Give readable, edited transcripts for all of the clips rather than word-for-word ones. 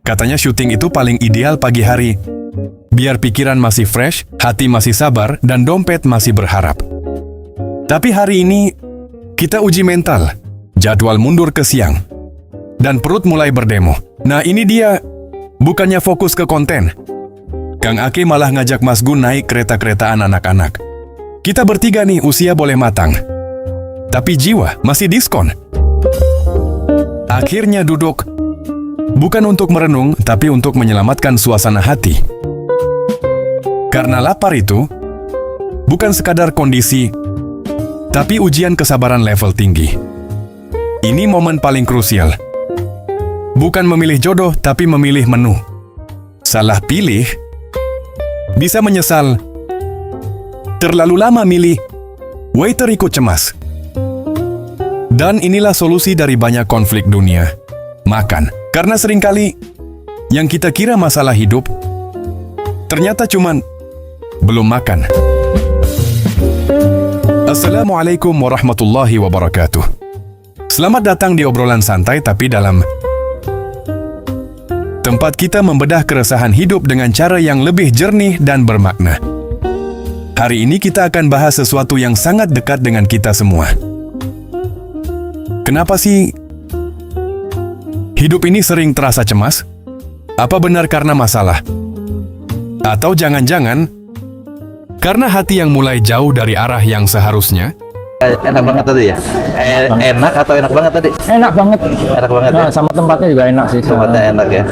Katanya syuting itu paling ideal pagi hari. Biar pikiran masih fresh, hati masih sabar, dan dompet masih berharap. Tapi hari ini, kita uji mental. Jadwal mundur ke siang. Dan perut mulai berdemo. Nah ini dia, bukannya fokus ke konten. Kang Ake malah ngajak Mas Gun naik kereta-keretaan anak-anak. Kita bertiga nih usia boleh matang. Tapi jiwa masih diskon. Akhirnya duduk. Bukan untuk merenung, tapi untuk menyelamatkan suasana hati. Karena lapar itu, bukan sekadar kondisi, tapi ujian kesabaran level tinggi. Ini momen paling krusial. Bukan memilih jodoh, tapi memilih menu. Salah pilih, bisa menyesal. Terlalu lama milih, waiter ikut cemas. Dan inilah solusi dari banyak konflik dunia. Makan. Karena seringkali, yang kita kira masalah hidup, ternyata cuman belum makan. Assalamualaikum warahmatullahi wabarakatuh. Selamat datang di obrolan santai tapi dalam. Tempat kita membedah keresahan hidup dengan cara yang lebih jernih dan bermakna. Hari ini kita akan bahas sesuatu yang sangat dekat dengan kita semua. Kenapa sih hidup ini sering terasa cemas? Apa benar karena masalah? Atau jangan-jangan karena hati yang mulai jauh dari arah yang seharusnya? Enak banget tadi ya? Enak atau enak banget tadi? Enak banget. Enak banget ya? Sama tempatnya juga enak sih. Tempatnya enak ya.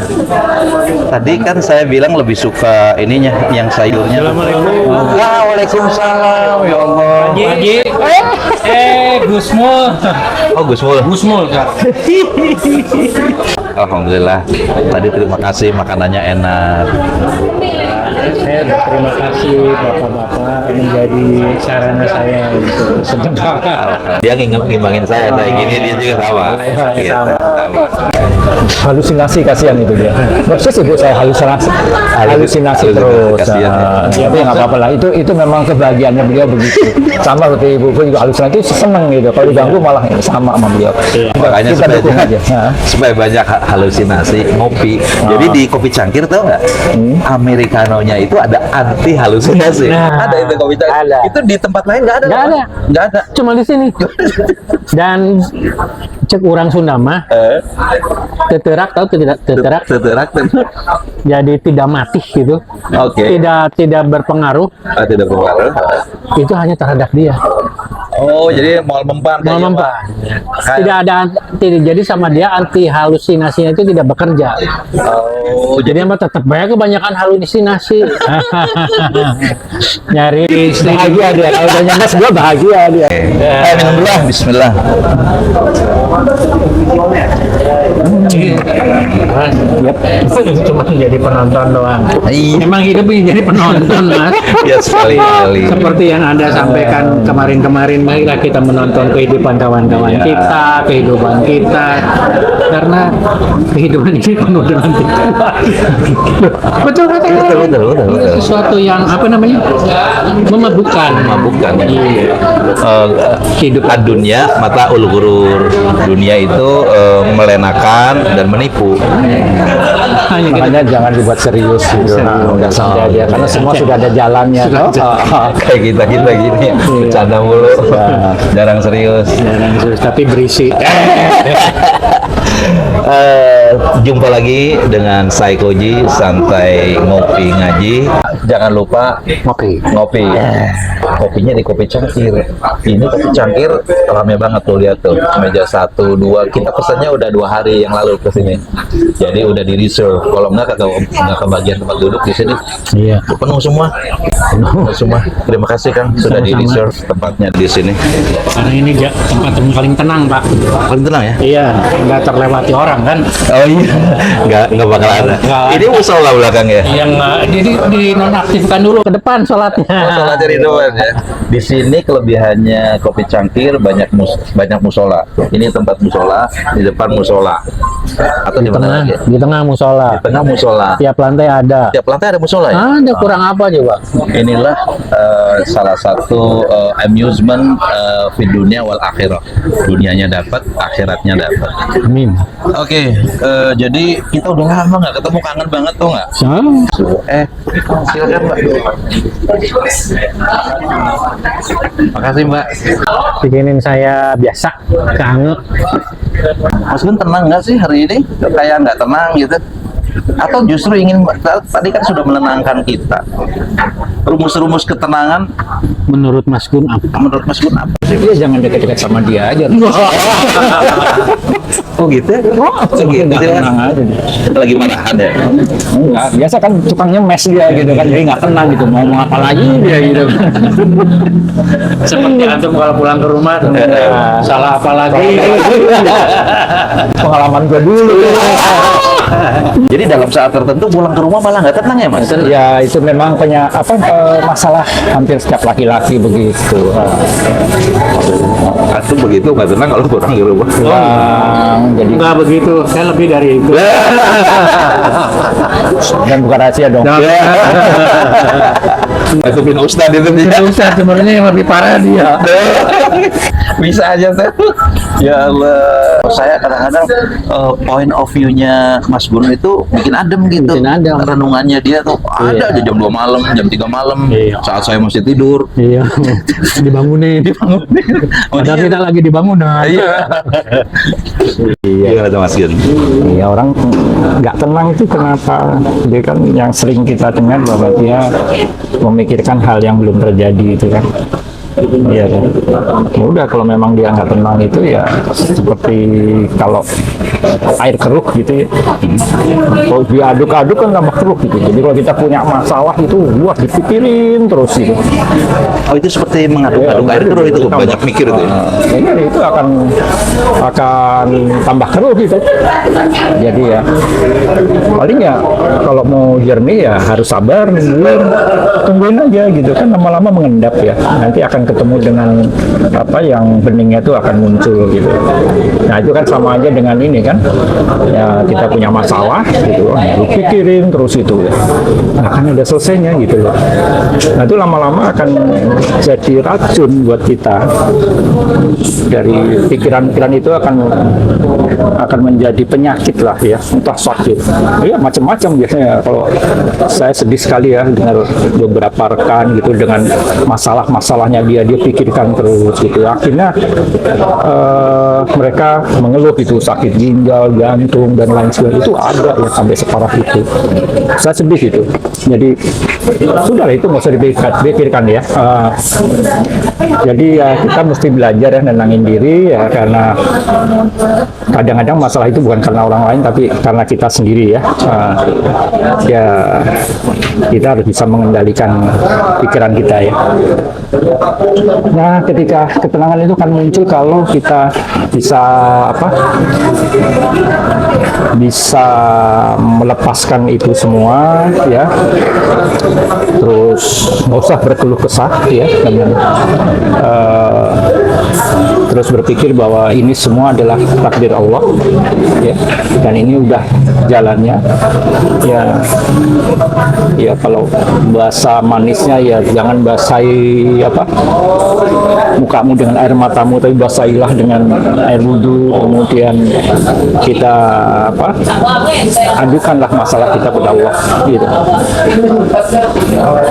Tadi kan saya bilang lebih suka ininya, yang sayurnya. Assalamualaikum. Waalaikumsalam. Ya Allah. Haji. Gusmul. Oh, Gusmul. Gusmul, Kak. Alhamdulillah. Tadi terima kasih, makanannya enak. Saya berterima kasih Bapak-bapak menjadi sarana saya untuk sebentar. Dia ngimbangin saya kayak gini, dia juga sama. Gitu. Halusinasi kasihan itu dia. Proses ibu saya halusinasi terus. Kasihan, ya. Tapi nggak apa-apa lah. Itu memang kebahagiaannya beliau begitu. Sama seperti ibu juga halusinasi itu seneng gitu. Kalau diganggu malah sama beliau. Makanya kita dukung aja. Supaya banyak halusinasi, ngopi. Jadi di kopi cangkir tahu nggak? Americanonya itu ada anti halusinasi. Nah, ada itu kopi cangkir. ada. Itu di tempat lain nggak ada. Nggak ada. Nggak ada. Cuma di sini. Dan cek orang Sunda mah teterak, tahu tidak teterak? Teterak. Jadi tidak mati gitu. Oke. Tidak berpengaruh. Tidak berpengaruh. Itu hanya terhadap dia. Oh, jadi mal mempan. Mau mempan. Jadi sama dia anti halusinasinya itu tidak bekerja. Oh, Jadi emang tetap banyak kebanyakan halusinasi. Nyari bahagia dia. Kalau udah nyampe sebelah bahagia dia. minum dulu lah. Bismillah. Yep. Cuma jadi penonton doang. Iya. Emang hidup ini jadi penonton, Mas. Ya sekali-kali. Seperti yang Anda sampaikan kemarin-kemarin, marilah kita menonton kehidupan kawan-kawan kita, kehidupan kita. Karena kehidupan ini penuh dengan tipuan. Betul kata Betul. sesuatu yang apa namanya? Memabukkan. Iya. Kehidupan dunia mata ul ghurur. Dunia itu melenakan dan menipu. Makanya jangan dibuat serius gitu. Udah santai aja karena semua sudah ada jalannya. Kayak kita gini, bercanda mulu, jarang serius. Tapi berisi. Jumpa lagi dengan saya Koji, santai ngopi ngaji. Jangan lupa ngopi. Kopinya di kopi cangkir. Ini kopi cangkir rame banget tuh, lihat tuh, meja 1, 2. Kita pesannya udah 2 hari yang lalu ke sini. Jadi udah di reserve. Kalau nggak kebagian tempat duduk di sini. Iya. Penuh semua. Terima kasih Kang sudah di reserve tempatnya di sini. Karena ini tempat yang paling tenang, Pak. Paling tenang ya? Iya, nggak terlewati orang kan? Oh iya, nggak bakal ada. Ini musola belakang ya? Yang jadi dinonaktifkan dulu ke depan sholatnya. Musola dari depan ya. Di sini kelebihannya kopi cangkir banyak musola. Ini tempat musola, di depan musola. Atau di mana lagi? Di tengah musola. Di tengah musola. Tiap lantai ada. Tiap lantai ada musola ya? Ada, kurang apa coba? Inilah salah satu amusement di dunia wal akhirah. Dunianya dapat, akhiratnya dapat. Amin. Oke, Jadi kita udah lama nggak ketemu, kangen banget tuh nggak? Silakan Mbak. Makasih Mbak. Bikinin saya biasa, kangen. Mas Gun tenang nggak sih hari ini? Kayak nggak tenang gitu? Atau justru ingin, tadi kan sudah menenangkan kita. Rumus-rumus ketenangan Menurut Mas Gun apa? menurut Mas Gun apa? Ya jangan dekat-dekat sama dia aja. Oh gitu? Gitu ya? tenang aja. Lagi marahan ya? Enggak, biasa kan tukangnya mes dia gitu kan, jadi nggak tenang gitu, mau apa lagi dia gitu. Seperti antum kalau pulang ke rumah, salah apa lagi? Pengalaman gue dulu. Jadi dalam saat tertentu pulang ke rumah malah nggak tenang ya Mas? Ya itu memang masalah hampir setiap laki-laki begitu. Itu begitu nggak tenang kalau pulang ke rumah. Jadi nggak begitu, saya lebih dari itu. Dan bukan rahasia dong. Itu bin Ustadz itu Ustaz sebenarnya yang lebih parah dia. bisa aja tuh. Ya Allah, saya kadang-kadang point of view-nya Mas Gun itu bikin adem gitu. Bikin adem. Renungannya dia tuh ada aja jam 2 malam, jam 3 malam, Iya. saat saya masih tidur. Iya, dibangunin. Padahal kita lagi dibangun. Iya. Iya, ada Mas Gun. Iya, orang nggak tenang itu kenapa? Dia kan yang sering kita dengar bahwa dia memikirkan hal yang belum terjadi itu kan. Iya kan. Ya udah, kalau memang dia nggak tenang itu ya seperti kalau air keruh gitu ya. Kalau diaduk-aduk kan tambah keruh gitu. Jadi kalau kita punya masalah itu wah dipikirin terus gitu. Oh, itu seperti mengaduk-aduk air keruh itu, banyak mikir itu ya. Ini itu akan tambah keruh gitu. Jadi ya paling ya kalau mau jernih ya harus sabar, tungguin aja gitu kan, lama-lama mengendap ya. Nanti akan ketemu dengan apa yang beningnya itu akan muncul gitu. Nah itu kan sama aja dengan ini kan, ya kita punya masalah gitu, pikirin terus itu, nah, akan ada selesainya gitu loh. Nah itu lama-lama akan jadi racun buat kita. Dari pikiran-pikiran itu akan menjadi penyakit lah ya, entah sakit, ya macam-macam biasanya. Kalau saya sedih sekali ya dengar beberapa rekan gitu dengan masalah-masalahnya dia pikirkan terus gitu. Akhirnya mereka mengeluh itu sakit ginjal, jantung dan lain sebagainya, itu ada ya sampai separah itu. Saya sedih itu. Jadi sudahlah itu nggak usah dipikirkan ya. Jadi ya kita mesti belajar ya nenangin diri ya, karena kadang-kadang masalah itu bukan karena orang lain tapi karena kita sendiri ya. Ya kita harus bisa mengendalikan pikiran kita ya. Nah, ketika ketenangan itu kan muncul kalau kita bisa bisa melepaskan itu semua ya. Terus nggak usah berkeluh kesah ya, terus berpikir bahwa ini semua adalah takdir Allah ya, dan ini udah jalannya ya kalau bahasa manisnya ya jangan basahi mukamu dengan air matamu, tapi basahilah dengan air wudhu. Kemudian kita adukanlah masalah kita kepada Allah gitu.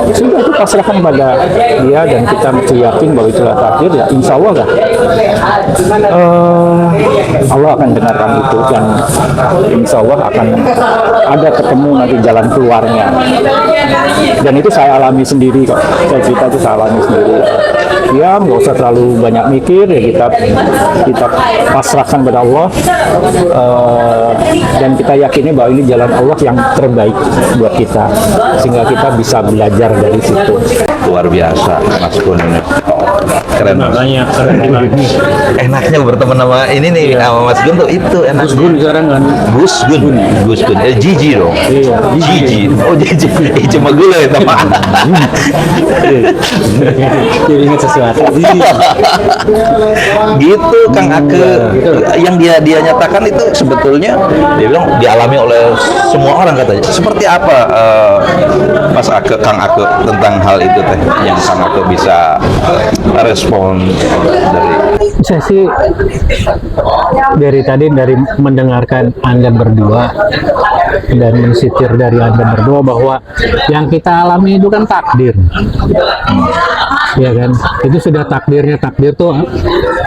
Sudah itu pasrahkan pada dia, dan kita mesti yakin bahwa itulah takdir ya, insya Allah lah Allah akan dengarkan itu, dan insya Allah akan ada ketemu nanti jalan keluarnya. Dan itu saya alami sendiri kok, kita itu saya alami sendiri. Ya nggak usah terlalu banyak mikir ya, kita pasrahkan pada Allah, dan kita yakini bahwa ini jalan Allah yang terbaik buat kita, sehingga kita bisa belajar dari situ. Luar biasa Mas Gun ini. Keren. Makanya keren banget. Enaknya berteman sama ini nih, sama Mas Gun tuh itu enak. Gus Gun sekarang kan. Gus Gun. Gigi dong. Iya, Gigi. Oh Gigi. Cuma gula ya Pak. Jadi ingat sesuatu. Gitu Kang Ake. Yang dia nyatakan itu sebetulnya dia bilang dialami oleh semua orang katanya. Seperti apa Mas Ake, Kang Ake tentang hal itu teh? yang Kang Ato bisa respon dari Saya sih dari tadi, dari mendengarkan Anda berdua dan mensitir dari Anda berdua bahwa yang kita alami itu kan takdir. Ya kan, itu sudah takdirnya. Takdir tuh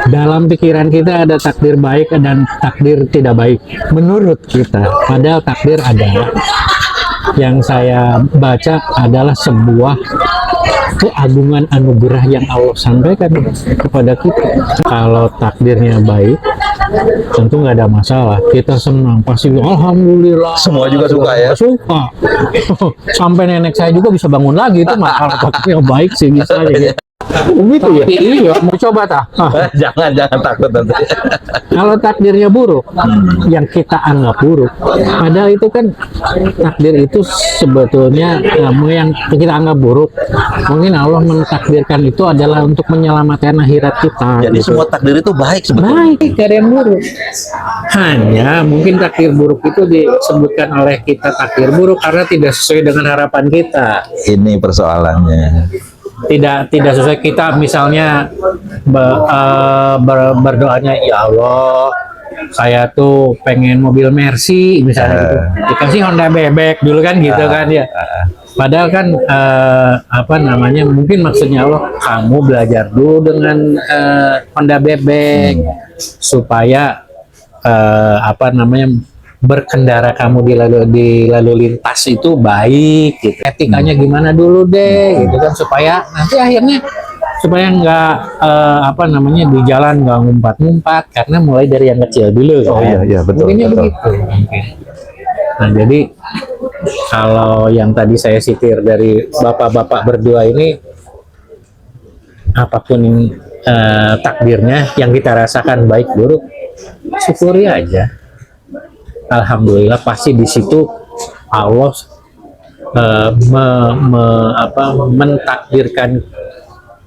dalam pikiran kita ada takdir baik dan takdir tidak baik menurut kita, padahal takdir adalah, yang saya baca adalah sebuah keagungan anugerah yang Allah sampaikan kepada kita. Kalau takdirnya baik, tentu nggak ada masalah, kita senang, pasti alhamdulillah. Semua juga suka ya? Suka. Sampai nenek saya juga bisa bangun lagi, itu masalah takdirnya baik sih bisa aja. Gitu ya? Iya, mau coba tak? jangan takut nanti. Kalau takdirnya buruk, yang kita anggap buruk, padahal itu kan takdir itu sebetulnya yang kita anggap buruk, mungkin Allah mentakdirkan itu adalah untuk menyelamatkan akhirat kita. Jadi gitu. semua takdir itu baik sebetulnya. Baik, gak ada yang buruk. Hanya mungkin takdir buruk itu disebutkan oleh kita takdir buruk karena tidak sesuai dengan harapan kita. Ini persoalannya. Tidak sesuai kita, misalnya berdoanya, ya Allah, saya tuh pengen mobil Mercy misalnya gitu, dikasih Honda Bebek dulu kan gitu kan ya. Padahal kan apa namanya, mungkin maksudnya Allah, kamu belajar dulu dengan Honda Bebek supaya apa namanya, berkendara kamu di lalu lintas itu baik gitu. Etikanya gimana dulu deh gitu kan, supaya nanti akhirnya supaya nggak apa namanya, di jalan nggak ngumpat-ngumpat, karena mulai dari yang kecil dulu kan. Oh iya betul. Mungkinnya betul. begitu mungkin. Nah jadi kalau yang tadi saya sitir dari bapak-bapak berdua ini, apapun takdirnya yang kita rasakan baik buruk, syukuri aja. Alhamdulillah, pasti di situ Allah mentakdirkan,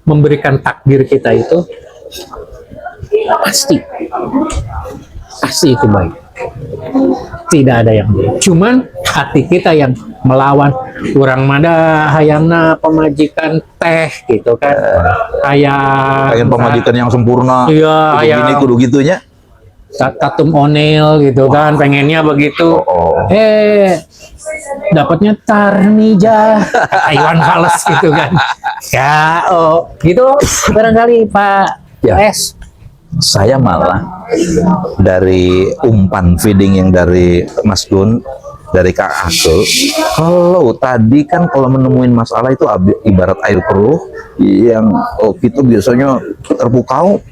memberikan takdir kita itu pasti itu baik. Tidak ada yang buruk. Cuman hati kita yang melawan. Kurang mada hayana pemajikan teh gitu kan. Kayak Pengen pemajikan yang sempurna. Iya, kudu gini kudu gitunya. Tatum Onel gitu kan, pengennya begitu. Dapatnya Tarmija, Iwan Fals gitu kan. Ya, gitu barangkali Pak Ya. S. Saya malah dari umpan feeding yang dari Mas Gun, dari Kak Atul, kalau tadi kan kalau menemuin masalah itu ibarat air keruh yang itu biasanya terpukau,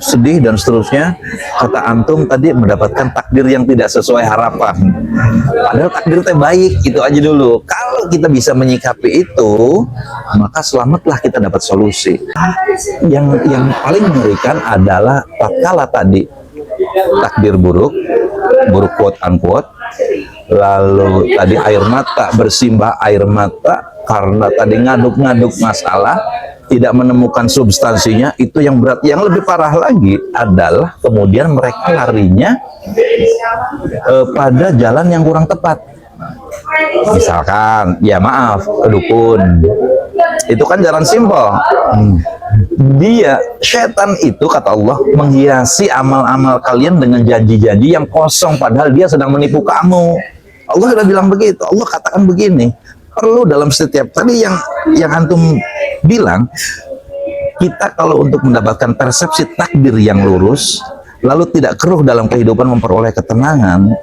sedih dan seterusnya. Kata antum tadi mendapatkan takdir yang tidak sesuai harapan, padahal takdir teh baik. Itu aja dulu. Kalau kita bisa menyikapi itu, maka selamatlah kita dapat solusi. Yang paling mengerikan adalah tatkala tadi takdir buruk quote unquote, lalu tadi air mata, bersimbah air mata karena tadi ngaduk-ngaduk masalah, tidak menemukan substansinya. Itu yang berat. Yang lebih parah lagi adalah kemudian mereka larinya pada jalan yang kurang tepat. Misalkan, ya maaf, ke dukun. Itu kan jalan simpel. Dia, setan itu kata Allah, menghiasi amal-amal kalian dengan janji-janji yang kosong, padahal dia sedang menipu kamu. Allah sudah bilang begitu. Allah katakan begini, perlu dalam setiap tadi yang antum bilang, kita kalau untuk mendapatkan persepsi takdir yang lurus, lalu tidak keruh dalam kehidupan memperoleh ketenangan,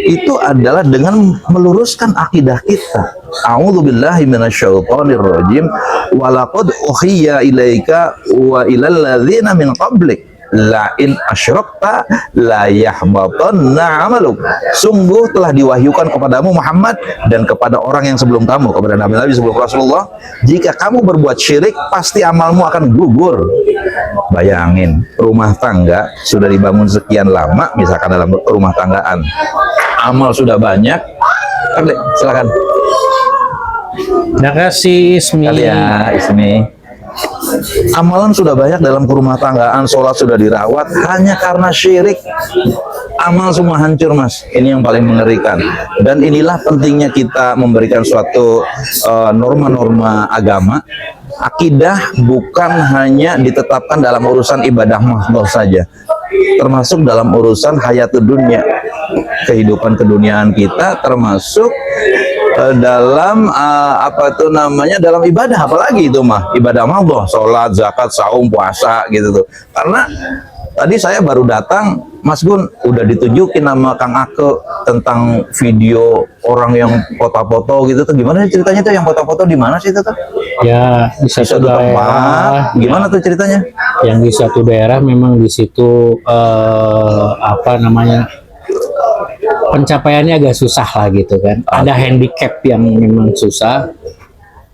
itu adalah dengan meluruskan akidah kita. A'udzubillahi minasyaitonirrajim. Walaqad uhiya ilaika wa ilal ladzina min qablik la in asyrakta la yahbatanna 'amaluk. Sungguh telah diwahyukan kepadamu Muhammad dan kepada orang yang sebelum kamu, kepada nabi-nabi sebelum Rasulullah, jika kamu berbuat syirik pasti amalmu akan gugur. Bayangin, rumah tangga sudah dibangun sekian lama, misalkan dalam rumah tanggaan, amal sudah banyak. Silakan. Terima kasih Ismi. Ya, Ismi. Amalan sudah banyak dalam rumah tanggaan, sholat sudah dirawat, hanya karena syirik. amal semua hancur, Mas. Ini yang paling mengerikan. Dan inilah pentingnya kita memberikan suatu norma-norma agama. Akidah bukan hanya ditetapkan dalam urusan ibadah mahdoh saja, termasuk dalam urusan hayatud dunia, kehidupan keduniaan kita, termasuk dalam dalam ibadah, apalagi itu mah ibadah mahdoh, sholat, zakat, saum, puasa gitu tuh. Karena tadi saya baru datang, Mas Gun udah ditunjukin nama Kang Ake tentang video orang yang foto-foto gitu tuh. Gimana sih ceritanya tuh, yang foto-foto di mana sih itu tuh? Ya, di Di satu suatu daerah. tempat. Gimana tuh ceritanya? Yang di satu daerah memang di situ pencapaiannya agak susah lah gitu kan. Ada handicap yang memang susah.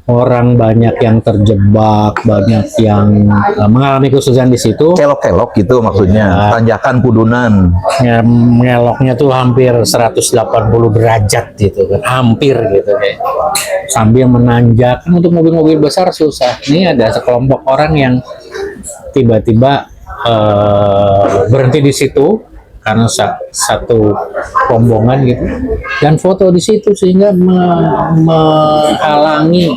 Orang banyak yang terjebak, banyak yang mengalami kesusahan di situ. Kelok-kelok gitu maksudnya, tanjakan kudunan. Ngeloknya tuh hampir 180 derajat gitu kan, hampir gitu kayak. Sambil menanjak, untuk mobil-mobil besar susah. Ini ada sekelompok orang yang tiba-tiba berhenti di situ karena satu rombongan gitu, dan foto di situ sehingga menghalangi,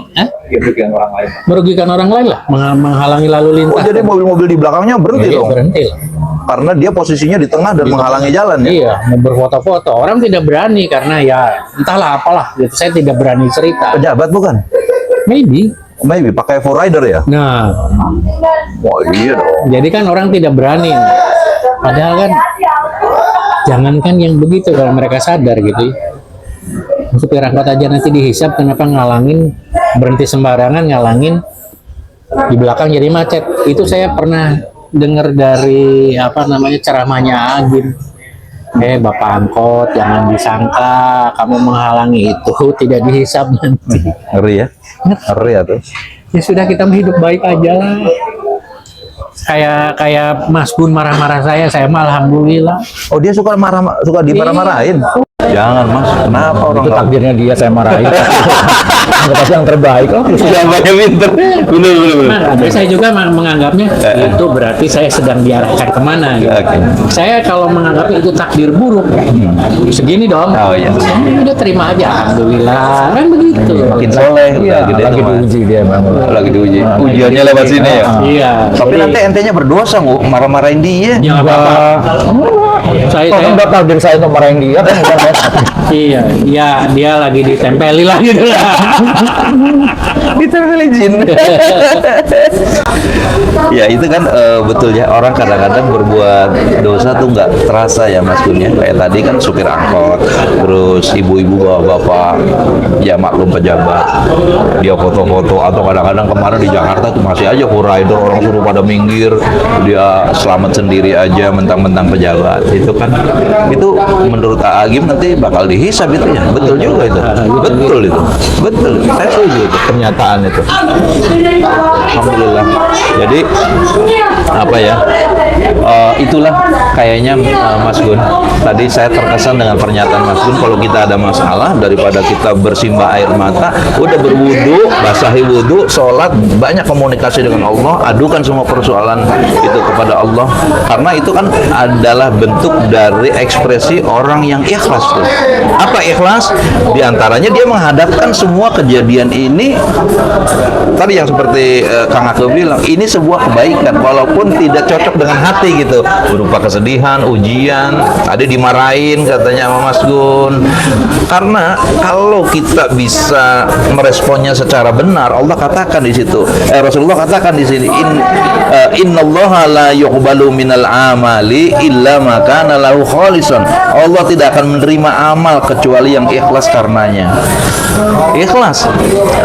merugikan orang lain lah, menghalangi lalu lintas. Oh, jadi mobil-mobil di belakangnya berhenti Jadi dong? berhenti lah. Karena dia posisinya di tengah dan menghalangi jalan ya? Iya, mau berfoto-foto. Orang tidak berani karena ya entahlah apalah gitu. Saya tidak berani cerita. Pejabat bukan? Maybe. Maybe pakai for rider ya? Nah, Oh iya dong. jadi kan orang tidak berani. Padahal kan jangankan yang begitu, kalau mereka sadar gitu. Supir angkot aja nanti dihisap, kenapa ngalangin, berhenti sembarangan ngalangin, di belakang jadi macet. Itu saya pernah dengar dari ceramahnya Agim. Bapak angkot, jangan disangka kamu menghalangi itu tidak dihisap nanti. Ngeri ya? Ngeri ya tuh. Ya sudah, kita hidup baik aja lah. Kayak Mas Gun marah-marah saya mah alhamdulillah. Oh, dia suka dimarah-marahin? Jangan, Mas. Kenapa orang Itu takdirnya dia, saya marahin. Anggap yang terbaik. Oh, banyak pinter. Bener. tapi saya juga menganggapnya itu berarti saya sedang diarahkan kemana gitu. Saya kalau menganggapnya itu takdir buruk, segini dong. Oh, iya. Udah terima aja, alhamdulillah. Kan begitu. Makin soleh. Iya, lagi diuji dia memang. Lagi diuji. Iya. Ujiannya lewat sini ya? Iya. Tapi nanti entenya berdosa, Bu. Marah-marahin dia. Ya nggak apa-apa. Saya udah takdir saya untuk marahin dia kan? iya, dia lagi ditempeli lah gitu lah. Ditempelin jin. Ya itu kan betul ya, orang kadang-kadang berbuat dosa tuh nggak terasa ya Mas Gun ya. Kayak tadi kan supir angkot, terus ibu-ibu bapak-bapak, ya maklum pejabat, dia foto-foto, atau kadang-kadang kemarin di Jakarta tuh masih aja rider, orang suruh pada minggir, dia selamat sendiri aja mentang-mentang pejabat. Itu kan, itu menurut Agim nanti bakal dihisab itu ya. Betul juga itu. Betul itu. Betul. Saya setuju itu pernyataan itu. Alhamdulillah. Jadi apa ya? Itulah kayaknya Mas Gun. Tadi saya terkesan dengan pernyataan Mas Gun, kalau kita ada masalah daripada kita bersimbah air mata, udah berwudu, basahi wudu, sholat, banyak komunikasi dengan Allah, adukan semua persoalan itu kepada Allah. Karena itu kan adalah bentuk dari ekspresi orang yang ikhlas tuh. Apa ikhlas? Di antaranya dia menghadapkan semua kejadian ini tadi yang seperti Kang Ake bilang, ini sebuah kebaikan walaupun tidak cocok dengan hati gitu, berupa kesedihan, ujian, tadi dimarahin katanya sama Mas Gun. Karena kalau kita bisa meresponnya secara benar, Allah katakan di situ, Rasulullah katakan di sini, innallaha la yuqbalu minal amali illa ma kana lahu khalisan. Allah tidak akan menerima amal kecuali yang ikhlas karenanya. Ikhlas,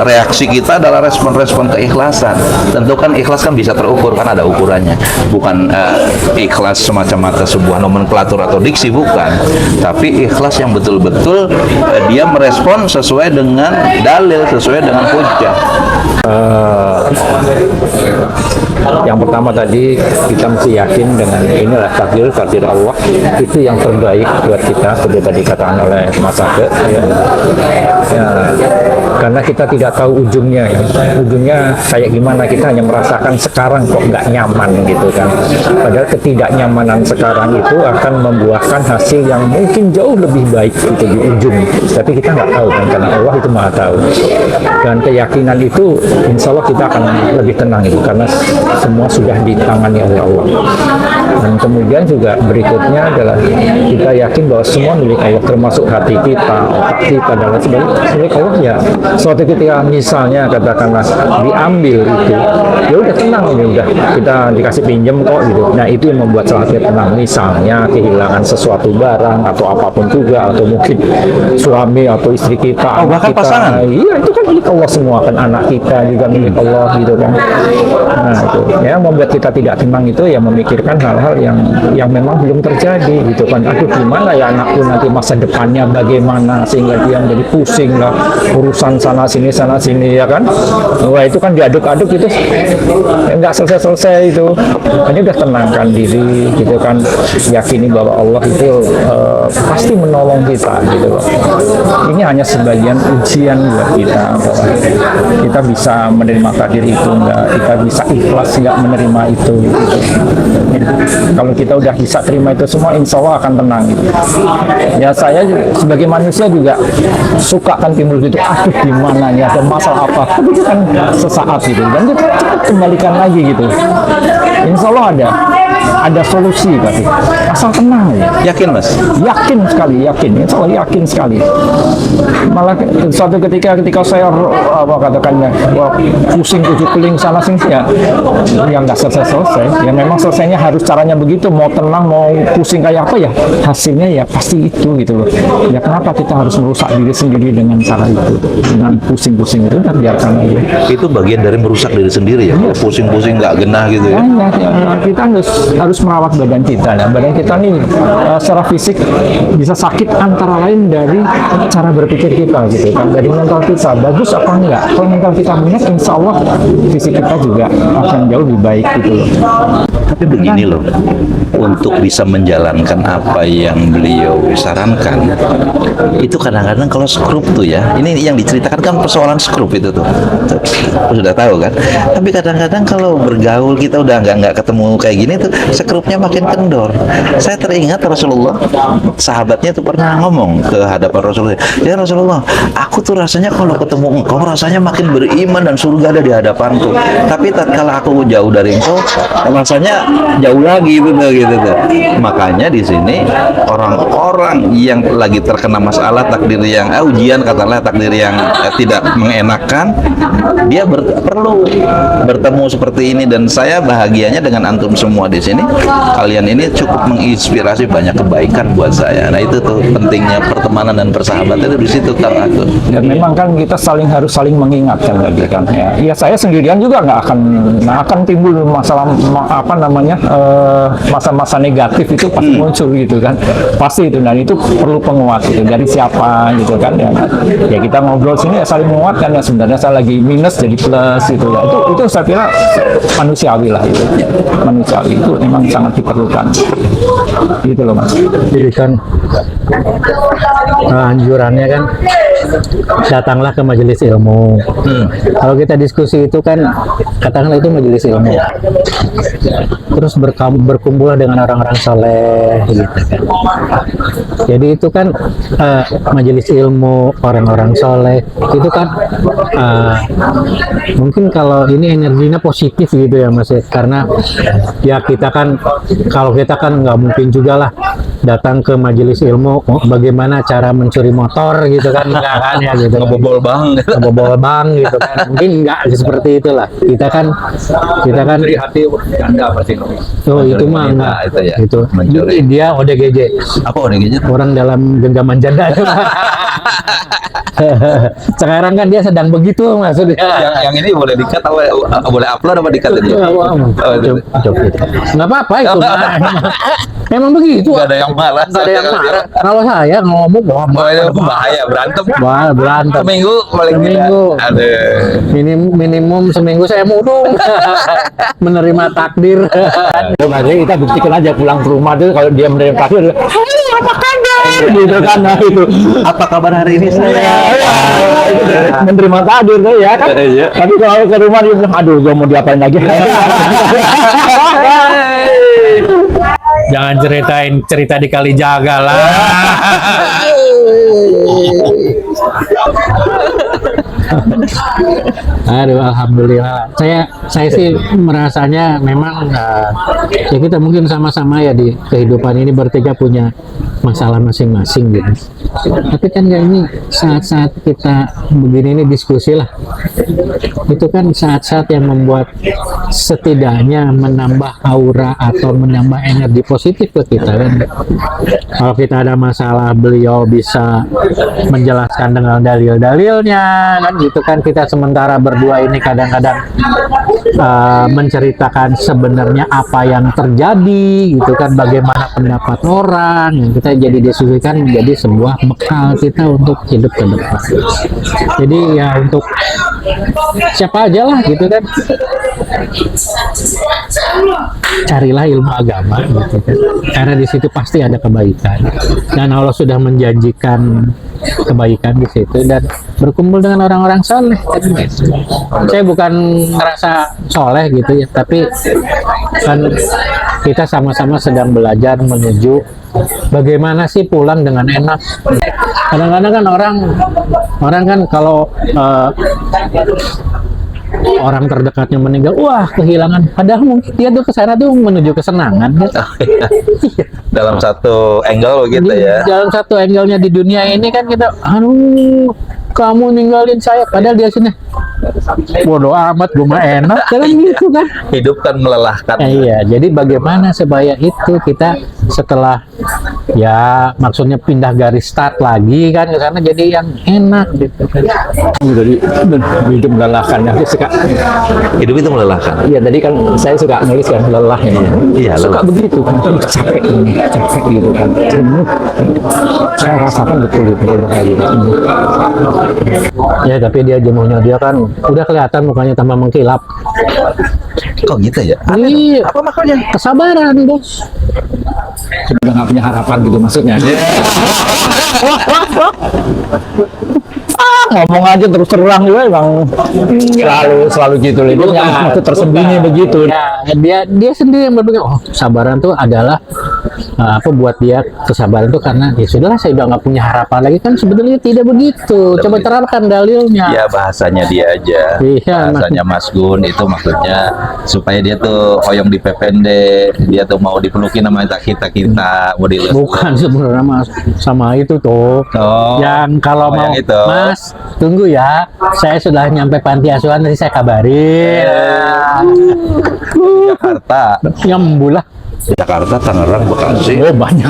reaksi kita adalah respon-respon keikhlasan. Tentu kan ikhlas kan bisa terukur, kan ada ukurannya. Bukan ikhlas semacam sebuah nomenklatur atau diksi, bukan. Tapi ikhlas yang betul-betul dia merespon sesuai dengan dalil, sesuai dengan hujjah. Yang pertama tadi kita mesti yakin dengan inilah takdir Allah, itu yang terbaik buat kita, seperti tadi dikatakan oleh Mas Ake. Ya, karena kita tidak tahu ujungnya ya. Ujungnya kayak gimana, kita hanya merasakan sekarang kok nggak nyaman gitu kan. Padahal ketidaknyamanan sekarang itu akan membuahkan hasil yang mungkin jauh lebih baik itu di ujung. Tapi kita nggak tahu kan, karena Allah itu maha tahu. Dan keyakinan itu insya Allah kita akan lebih tenang itu, karena semua sudah ditangani oleh Allah. Dan kemudian juga berikutnya adalah kita yakin bahwa semua milik Allah, termasuk hati kita, otak kita, dan lain sebagainya milik Allah ya. Suatu ketika misalnya katakanlah diambil itu, ya udah tenang, ini udah kita dikasih pinjam kok gitu. Nah itu yang membuat salah satu tenang. Misalnya kehilangan sesuatu barang atau apapun juga, atau mungkin suami atau istri kita, bahkan kita, pasangan. iya itu kan milik Allah semua, kan anak kita juga milik Allah gitu kan. Nah itu ya membuat kita tidak tenang, itu ya memikirkan hal-hal yang memang belum terjadi gitu kan. Aduh gimana ya anakku nanti masa depannya bagaimana, sehingga dia menjadi pusing lah urusan sana sini ya kan. Wah itu kan diaduk-aduk itu nggak selesai itu. Hanya udah tenangkan diri gitu kan, yakini bahwa Allah itu pasti menolong kita gitu loh. Ini hanya sebagian ujian buat kita, bahwa kita bisa menerima takdir itu enggak, kita bisa ikhlas enggak menerima itu gitu. Kalau kita udah bisa terima itu semua, insya Allah akan tenang gitu. Ya saya sebagai manusia juga suka kan timbul gitu, aduh gimana ya, ada masalah apa, tapi itu kan sesaat gitu, dan kita cepat kembalikan lagi gitu. Insya Allah ada solusi tapi asal tenang ya. Yakin Mas? Yakin sekali, yakin. Insya Allah yakin sekali. Malah suatu ketika saya apa katakannya, pusing tujuh keliling sana sini ya, yang nggak selesai. Ya memang selesainya harus caranya begitu. Mau tenang, mau pusing kayak apa ya, hasilnya ya pasti itu gitu loh. Ya kenapa kita harus merusak diri sendiri dengan cara itu, dengan pusing-pusing itu, dan biarkan aja. Itu bagian dari merusak diri sendiri ya. Kalau pusing-pusing nggak genah gitu ya. Ya, kita harus merawat badan kita. Nah, badan kita nih secara fisik bisa sakit antara lain dari cara berpikir kita gitu kan, dari mental kita bagus apa enggak. Kalau mental kita benar, insya Allah fisik kita juga akan jauh lebih baik gitu loh. Tapi begini loh, untuk bisa menjalankan apa yang beliau sarankan, itu kadang-kadang kalau skrup tuh ya, ini yang diceritakan kan persoalan skrup itu tuh, sudah tahu kan. Tapi kadang-kadang kalau bergaul kita udah nggak ketemu kayak gini tuh, skrupnya makin kendor. Saya teringat Rasulullah, sahabatnya tuh pernah ngomong ke hadapan Rasulullah, ya Rasulullah, aku tuh rasanya kalau ketemu engkau rasanya makin beriman dan surga ada di hadapanku. Tapi tatkala aku jauh dari engkau, rasanya jauh lagi gitu tuh. Makanya di sini orang-orang yang lagi terkena masalah takdir yang ujian, katakanlah takdir yang tidak mengenakan, dia perlu bertemu seperti ini. Dan saya bahagianya dengan antum semua di sini. Kalian ini cukup menginspirasi banyak kebaikan buat saya. Nah itu tuh pentingnya pertemanan dan persahabatan itu di situ Kang Agus. Dan memang kan kita harus saling mengingatkan lagi kan ya. Ya saya sendirian juga nggak akan timbul masalah masa-masa negatif itu pasti muncul gitu kan, pasti itu. Dan itu perlu penguat gitu, dari siapa gitu kan ya. Ya kita ngobrol sini ya saling menguatkan ya, sebenarnya saya lagi minus jadi plus gitu ya. Itu saya kira manusiawi lah itu. Manusiawi itu memang sangat diperlukan gitu loh Mas. Jadi kan anjurannya kan datanglah ke majelis ilmu. Kalau kita diskusi itu kan katakanlah itu majelis ilmu, terus berkumpul dengan orang-orang soleh gitu kan. Jadi itu kan majelis ilmu orang-orang soleh itu kan mungkin kalau ini energinya positif gitu ya Mas, karena ya kita kan, kalau kita kan nggak mungkin juga lah datang ke majelis ilmu bagaimana cara mencuri motor gitu kan, enggak kan ya gitu, Ngebobol bang gitu kan, mungkin enggak seperti itulah. Kita kan dari hati Anda pasti. oh itu mah enggak itu ya, itu mencuri. dia ODGJ, Apa ODGJ? orang dalam genggaman janda. Sekarang kan dia sedang begitu maksudnya. Yang ini boleh dikat atau boleh upload apa dikat itu? Nggak apa-apa itu. Emang begitu. Nggak ada yang marah. Nggak ada yang marah. Kalau saya ngomong itu bahaya, berantem. Berantem. Seminggu paling Seminggu. tidak. Aduh. Minimum seminggu saya mudung. Menerima takdir. Makanya kita buktikan aja pulang ke rumah tuh, kalau dia menerima takdir, apa kabar? gitu kan, nah itu Apa kabar hari ini saya? menerima takdir tuh ya kan. Iya. Tapi kalau ke rumah dia bilang, aduh gue mau diapain lagi. Jangan ceritain cerita di Kalijaga lah. Aduh, alhamdulillah. Saya sih merasanya memang ya kita mungkin sama-sama ya di kehidupan ini bertiga punya masalah masing-masing gitu. Tapi kan ya ini saat-saat kita begini ini diskusi lah. Itu kan saat-saat yang membuat setidaknya menambah aura atau menambah energi positif ke kita kan. Kalau kita ada masalah, beliau bisa menjelaskan dengan dalil-dalilnya kan gitu kan. Kita sementara berdua ini kadang-kadang menceritakan sebenarnya apa yang terjadi gitu kan, bagaimana pendapat orang yang kita jadi diskusikan menjadi sebuah bekal kita untuk hidup ke depan. Jadi ya untuk siapa aja lah gitu kan, carilah ilmu agama gitu kan, karena di situ pasti ada kebaikan dan Allah sudah menjanjikan kebaikan di situ, dan berkumpul dengan orang-orang soleh. Saya bukan ngerasa soleh gitu ya, tapi kan kita sama-sama sedang belajar menuju bagaimana sih pulang dengan enak. Kadang-kadang kan orang kan kalau orang terdekatnya meninggal, wah kehilangan. Padahal mungkin dia tuh kesana tuh menuju kesenangan. Gitu. Dalam satu angle begitu ya. Dalam satu angle-nya di dunia ini kan kita, aduh, kamu ninggalin saya. Padahal dia sini, bodoh amat, gue mah enak. Kan gitu kan. Hidup kan melelahkan. Iya, jadi bagaimana supaya itu kita setelah ya maksudnya pindah garis start lagi kan ke sana jadi yang enak gitu kan. Jadi hidup melelahkan ya, suka. Hidup itu melelahkan. Iya, tadi kan saya suka nulis kan lelah ya. Iya, Suka lelah. begitu kan, capek gitu kan. Saya rasakan betul itu kayak gitu. Ya tapi dia jenuhnya dia kan udah kelihatan mukanya tambah mengkilap. Kok gitu ya? Iya, Apa makanya? kesabaran bos. Udah nggak punya harapan gitu maksudnya. Ngomong aja terus terang juga emang selalu gitu loh. Itu tersembunyi begitu. Ya, dia sendiri yang berpikir, oh kesabaran tuh adalah apa buat dia kesabaran tuh karena ya sudahlah saya udah nggak punya harapan lagi, kan sebetulnya tidak begitu. Coba terapkan dalilnya. Ya bahasanya dia aja. Iya, Bahasanya Mas Gun itu maksudnya supaya dia tuh hoyong di pepende, dia tuh mau dipelukin sama kita mau dilus. Bukan sebenarnya mas, sama itu tuh. Oh, Yang kalau mau yang itu. Mas tunggu ya, saya sudah nyampe panti asuhan nanti saya kabarin. Jakarta. Yang membulah. Jakarta, Tangerang, Bekasi. Oh banyak.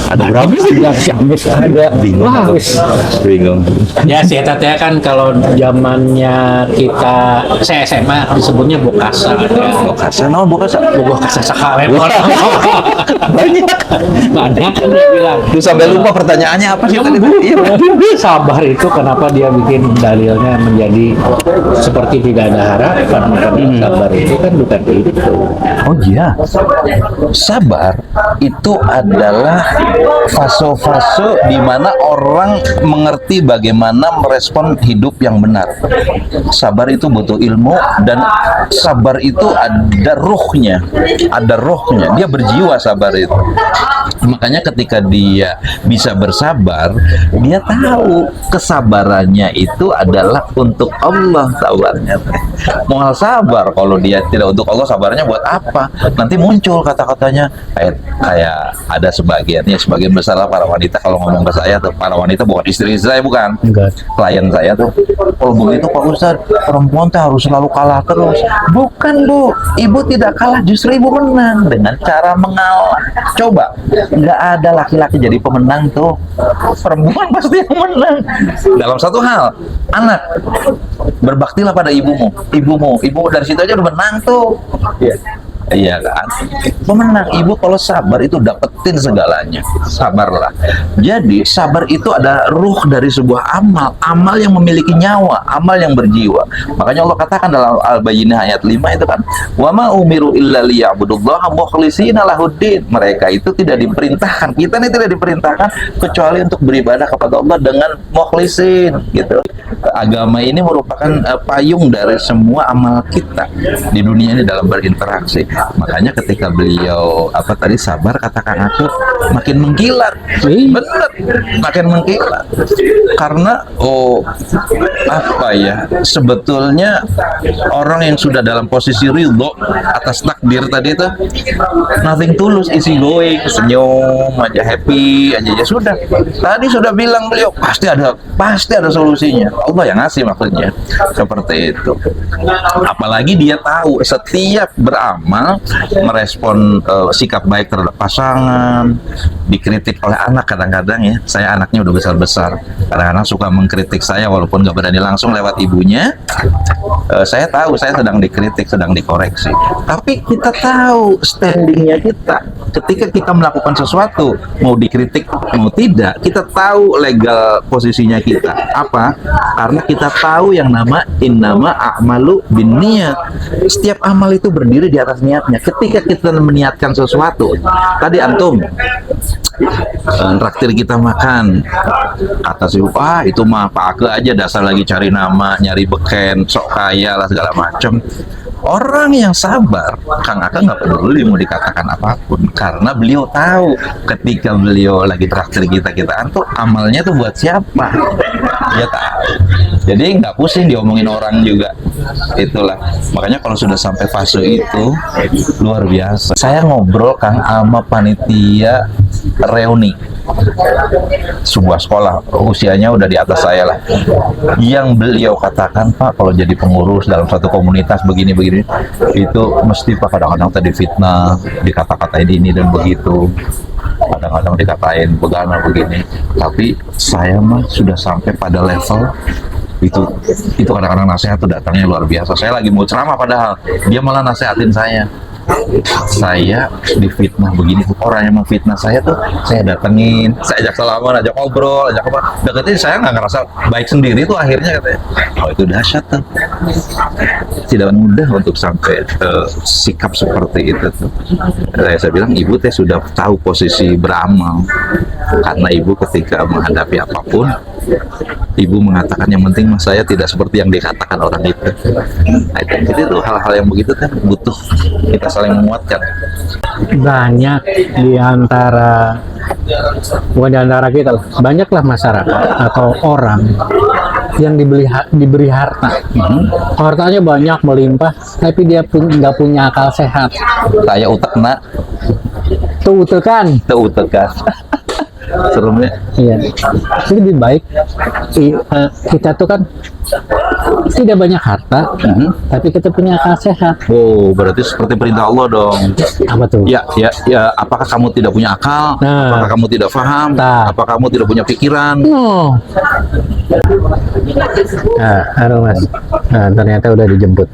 Ada berapa sih? Ada Bingung. Wah, aku. wis. Bingung. Ya sih teteh kan kalau zamannya kita saya SMA disebutnya Bokasa ya. Bokasa, no Bokasa. Bokasa sakalempor. Banyak kan dia bilang. Lu sampai lupa pertanyaannya apa sih tadi? Iya. Sabar itu kenapa dia bikin dalilnya menjadi seperti tidak ada harapan, karena sabar itu kan bukan itu. Oh iya. Sabar itu adalah fase-fase di mana orang mengerti bagaimana merespon hidup yang benar. Sabar itu butuh ilmu, dan sabar itu ada ruhnya. Ada ruhnya. Dia berjiwa sabar itu. Makanya ketika dia bisa bersabar, dia tahu kesabarannya itu adalah untuk Allah sabarnya. Moal sabar kalau dia tidak untuk Allah, sabarnya buat apa? Nanti muncul kata-katanya kayak ada sebagian besar lah para wanita kalau ngomong ke saya tuh, para wanita bukan istri saya, bukan Enggak. klien saya tuh, kalau begitu Pak Ustadz perempuan tuh harus selalu kalah terus. Bukan Bu, ibu tidak kalah, justru ibu menang dengan cara mengalah. Coba, nggak ada laki-laki jadi pemenang tuh, perempuan pasti yang menang. Dalam satu hal, anak, berbaktilah pada ibumu dari situ aja udah menang tuh. Iya kan? Pemenang. Ibu kalau sabar itu dapetin segalanya. Sabarlah. Jadi sabar itu ada ruh dari sebuah amal. Amal yang memiliki nyawa, amal yang berjiwa. Makanya Allah katakan dalam Al-Bayyinah ayat 5 itu kan, wa ma umiru illa liya'budullaha mukhlishina lahuddin. Mereka itu tidak diperintahkan, kita ini tidak diperintahkan kecuali untuk beribadah kepada Allah dengan mukhlisin gitu. Agama ini merupakan payung dari semua amal kita di dunia ini dalam berinteraksi. Makanya ketika beliau sabar, katakan aku makin mengkilat. Benar, makin mengkilat. Karena sebetulnya orang yang sudah dalam posisi ridho atas takdir tadi itu nothing tulus, easy going, senyum aja, happy aja, ya sudah. Tadi sudah bilang beliau pasti ada solusinya. Allah yang ngasih maksudnya. Seperti itu. Apalagi dia tahu setiap beramal merespon sikap baik terhadap pasangan, dikritik oleh anak kadang-kadang ya. Saya anaknya udah besar-besar. Kadang-kadang suka mengkritik saya walaupun nggak berani langsung lewat ibunya. Saya tahu saya sedang dikritik, sedang dikoreksi. Tapi kita tahu standingnya kita. Ketika kita melakukan sesuatu, mau dikritik, mau tidak, kita tahu legal posisinya kita. Apa? Karena kita tahu yang nama innama a'malu binniyat. Setiap amal itu berdiri di atas niatnya. Ketika kita meniatkan sesuatu, tadi antum traktir kita makan, kata si itu mah Pak Ake aja dasar lagi cari nama, nyari beken, sok kaya lah segala macam. Orang yang sabar, Kang Aka nggak peduli mau dikatakan apapun, karena beliau tahu ketika beliau lagi traktir kita antum amalnya tuh buat siapa, dia tahu. Jadi nggak pusing diomongin orang juga. Itulah makanya kalau sudah sampai fase itu luar biasa. Saya ngobrol Kang sama panitia reuni sebuah sekolah, usianya udah di atas saya lah, yang beliau katakan, Pak, kalau jadi pengurus dalam satu komunitas begini-begini itu mesti Pak kadang-kadang tadi fitnah, dikata-katain ini dan begitu, kadang-kadang dikatain begini, tapi saya mah sudah sampai pada level itu kadang-kadang nasihat tuh datangnya luar biasa. Saya lagi mau ceramah padahal dia malah nasihatin saya difitnah begini. Orang yang memfitnah saya tuh saya datengin, saya ajak salaman, ajak ngobrol, ajak apa, deketin. Saya nggak ngerasa baik sendiri tuh akhirnya katanya. Itu dahsyat tuh. Tidak mudah untuk sampai sikap seperti itu tuh. Saya bilang ibu teh sudah tahu posisi beramal, karena ibu ketika menghadapi apapun ibu mengatakan yang penting mas saya tidak seperti yang dikatakan orang itu. Nah, jadi tuh hal-hal yang begitu kan butuh kita saling menguatkan. Banyak di antara kita lah, banyaklah masyarakat atau orang yang diberi harta. Hartanya banyak melimpah, tapi dia nggak punya akal sehat. Kayak utekna. Tuh utekan. Serumnya. Iya. Lebih baik kita tuh kan tidak banyak harta, tapi kita punya akal sehat. Oh, berarti seperti perintah Allah dong. Apa tuh? Ya. Apakah kamu tidak punya akal? Apakah kamu tidak paham? Apakah kamu tidak punya pikiran? No. Halo mas. Ternyata udah dijemput.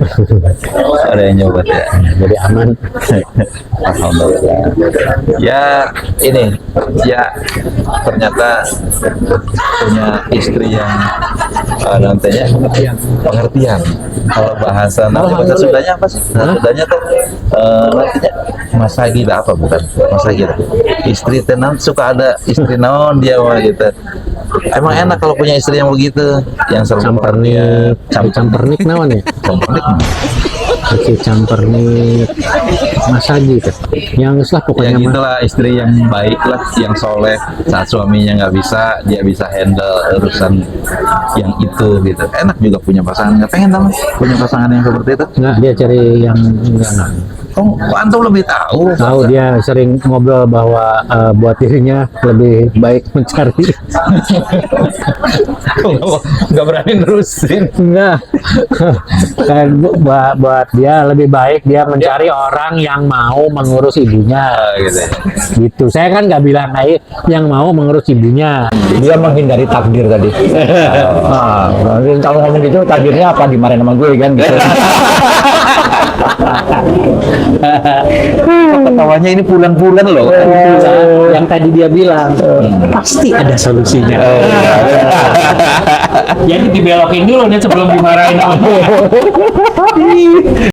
Ada yang nyobot ya. Jadi aman. Alhamdulillah. Ya ini, ternyata punya istri yang nantinya pengertian. Kalau bahasa Sundanya apa sih? Sundanya tuh nantinya masagi lah apa bukan? Masagi lah. Istri tenang suka ada istri naon dia mah gitu. Emang enak kalau punya istri yang begitu, yang Campernik naon ya? Campernik. Oke, campernik masagi tuh. Yang lah pokoknya yang itulah istri yang baik lah, yang soleh. Saat suaminya nggak bisa, dia bisa handle urusan yang itu gitu. Enak juga punya pasangan. Nggak pengen dong punya pasangan yang seperti itu? Nggak, dia cari yang enggak. Oh, antum lebih tahu. Tahu dia sering ngobrol bahwa buat dirinya lebih baik mencari. Nggak berani nerusin. Enggak. Kan buat dia lebih baik dia mencari orang yang mau mengurus ibunya. Gitu. Gitu. Saya kan nggak bilang yang mau mengurus ibunya. Dia menghindari takdir tadi. Nah, kalau ngomong gitu takdirnya apa dimarahin sama gue kan gitu. ketawanya ini bulan-bulan loh. Itulah yang tadi dia bilang, pasti ada solusinya. Jadi dibelokin dulu nih sebelum dimarahin.